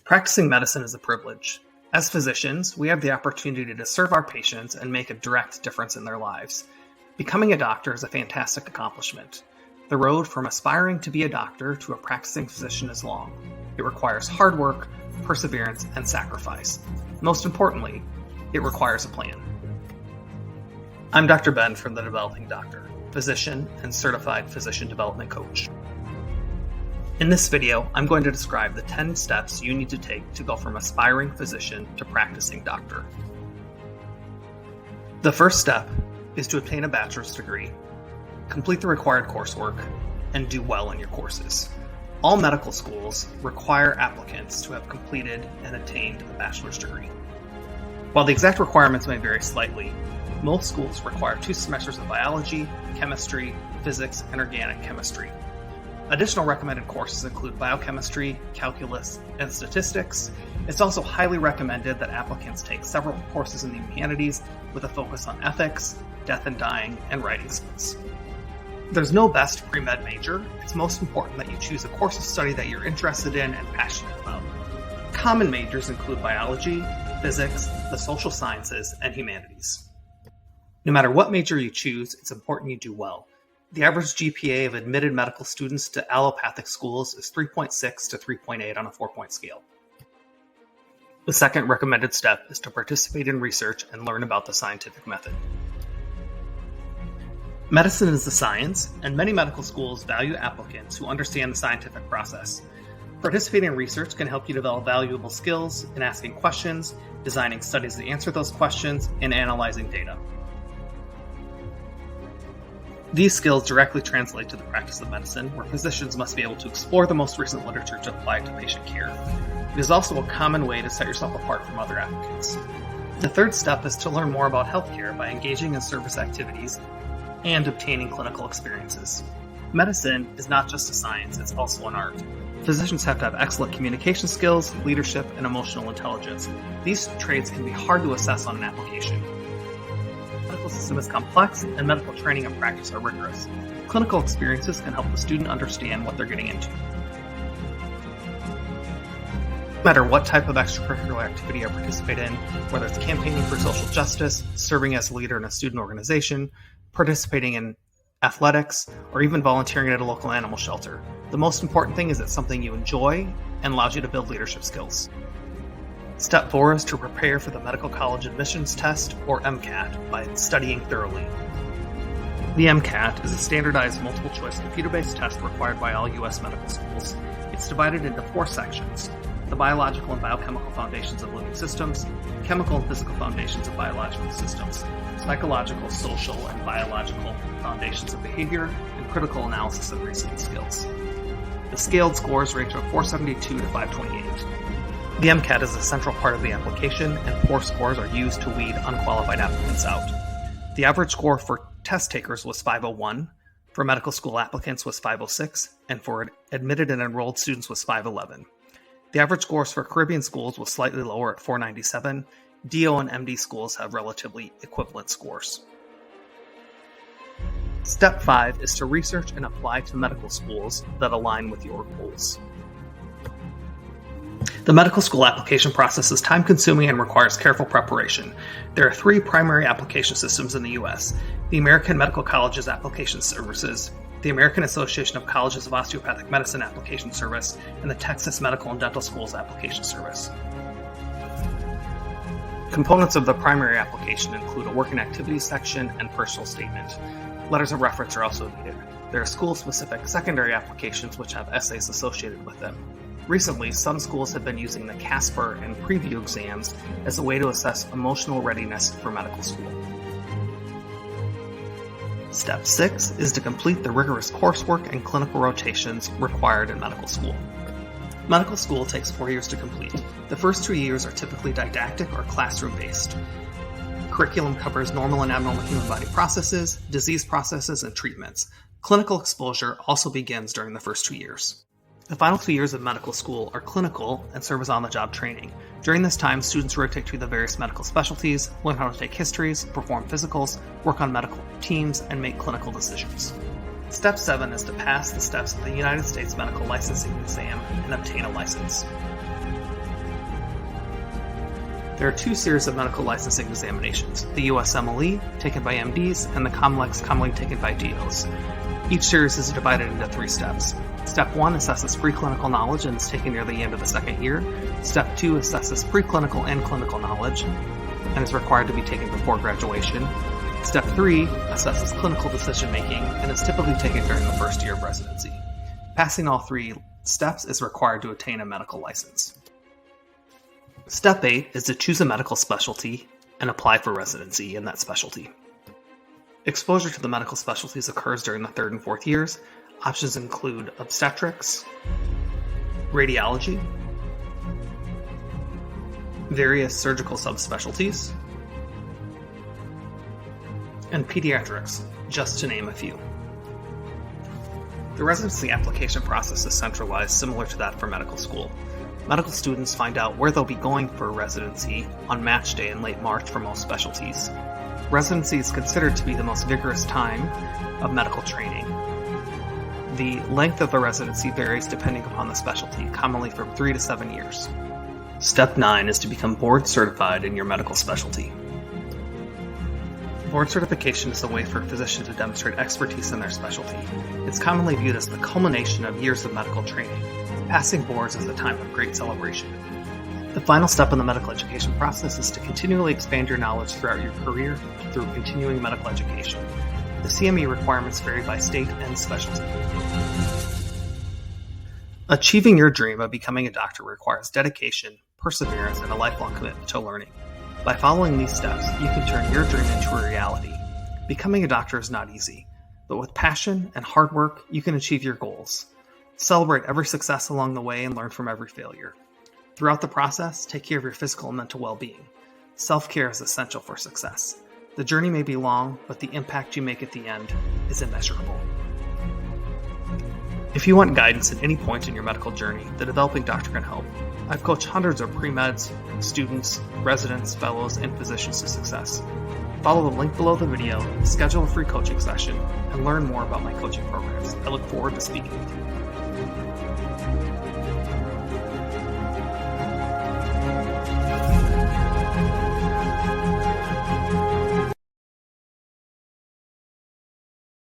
Practicing medicine is a privilege. As physicians, we have the opportunity to serve our patients and make a direct difference in their lives. Becoming a doctor is a fantastic accomplishment. The road from aspiring to be a doctor to a practicing physician is long. It requires hard work, perseverance, and sacrifice. Most importantly, it requires a plan. I'm Dr. Ben from The Developing Doctor, physician and certified physician development coach. In this video, I'm going to describe the 10 steps you need to take to go from aspiring physician to practicing doctor. The first step is to obtain a bachelor's degree, complete the required coursework, and do well in your courses. All medical schools require applicants to have completed and attained a bachelor's degree. While the exact requirements may vary slightly, most schools require 2 semesters of biology, chemistry, physics, and organic chemistry. Additional recommended courses include biochemistry, calculus, and statistics. It's also highly recommended that applicants take several courses in the humanities with a focus on ethics, death and dying, and writing skills. There's no best pre-med major. It's most important that you choose a course of study that you're interested in and passionate about. Common majors include biology, physics, the social sciences, and humanities. No matter what major you choose, it's important you do well. The average GPA of admitted medical students to allopathic schools is 3.6 to 3.8 on a 4-point scale. The second recommended step is to participate in research and learn about the scientific method. Medicine is a science, and many medical schools value applicants who understand the scientific process. Participating in research can help you develop valuable skills in asking questions, designing studies to answer those questions, and analyzing data. These skills directly translate to the practice of medicine, where physicians must be able to explore the most recent literature to apply it to patient care. It is also a common way to set yourself apart from other applicants. The third step is to learn more about healthcare by engaging in service activities and obtaining clinical experiences. Medicine is not just a science, it's also an art. Physicians have to have excellent communication skills, leadership, and emotional intelligence. These traits can be hard to assess on an application. The medical system is complex, and medical training and practice are rigorous. Clinical experiences can help the student understand what they're getting into. No matter what type of extracurricular activity you participate in, whether it's campaigning for social justice, serving as a leader in a student organization, participating in athletics, or even volunteering at a local animal shelter, the most important thing is it's something you enjoy and allows you to build leadership skills. Step 4 is to prepare for the medical college admissions test, or MCAT, by studying thoroughly. The MCAT is a standardized multiple-choice computer-based test required by all U.S. medical schools. It's divided into 4 sections: the biological and biochemical foundations of living systems, chemical and physical foundations of biological systems, psychological, social, and biological foundations of behavior, and critical analysis of reasoning skills. The scaled scores range from 472 to 528. The MCAT is a central part of the application, and poor scores are used to weed unqualified applicants out. The average score for test takers was 501, for medical school applicants was 506, and for admitted and enrolled students was 511. The average scores for Caribbean schools was slightly lower at 497. DO and MD schools have relatively equivalent scores. Step 5 is to research and apply to medical schools that align with your goals. The medical school application process is time-consuming and requires careful preparation. There are 3 primary application systems in the U.S. the American Medical Colleges Application Services, the American Association of Colleges of Osteopathic Medicine Application Service, and the Texas Medical and Dental Schools Application Service. Components of the primary application include a work and activities section and personal statement. Letters of reference are also needed. There are school-specific secondary applications which have essays associated with them. Recently, some schools have been using the Casper and Preview exams as a way to assess emotional readiness for medical school. Step 6 is to complete the rigorous coursework and clinical rotations required in medical school. Medical school takes 4 years to complete. The first 2 years are typically didactic or classroom-based. Curriculum covers normal and abnormal human body processes, disease processes, and treatments. Clinical exposure also begins during the first 2 years. The final 2 years of medical school are clinical and serve as on-the-job training. During this time, students rotate through the various medical specialties, learn how to take histories, perform physicals, work on medical teams, and make clinical decisions. Step 7 is to pass the steps of the United States Medical Licensing Exam and obtain a license. There are two series of medical licensing examinations, the USMLE, taken by MDs, and the COMLEX, commonly taken by DOs. Each series is divided into 3 steps. Step 1 assesses preclinical knowledge and is taken near the end of the second year. Step 2 assesses preclinical and clinical knowledge and is required to be taken before graduation. Step 3 assesses clinical decision-making and is typically taken during the first year of residency. Passing all 3 steps is required to obtain a medical license. Step 8 is to choose a medical specialty and apply for residency in that specialty. Exposure to the medical specialties occurs during the 3rd and 4th years. Options include obstetrics, radiology, various surgical subspecialties, and pediatrics, just to name a few. The residency application process is centralized, similar to that for medical school. Medical students find out where they'll be going for residency on match day in late March for most specialties. Residency is considered to be the most vigorous time of medical training. The length of the residency varies depending upon the specialty, commonly from 3 to 7 years. Step 9 is to become board certified in your medical specialty. Board certification is a way for a physician to demonstrate expertise in their specialty. It's commonly viewed as the culmination of years of medical training. Passing boards is a time of great celebration. The final step in the medical education process is to continually expand your knowledge throughout your career through continuing medical education. The CME requirements vary by state and specialty. Achieving your dream of becoming a doctor requires dedication, perseverance, and a lifelong commitment to learning. By following these steps, you can turn your dream into a reality. Becoming a doctor is not easy, but with passion and hard work, you can achieve your goals. Celebrate every success along the way and learn from every failure. Throughout the process, take care of your physical and mental well-being. Self-care is essential for success. The journey may be long, but the impact you make at the end is immeasurable. If you want guidance at any point in your medical journey, the Developing Doctor can help. I've coached hundreds of pre-meds, students, residents, fellows, and physicians to success. Follow the link below the video, schedule a free coaching session, and learn more about my coaching programs. I look forward to speaking with you.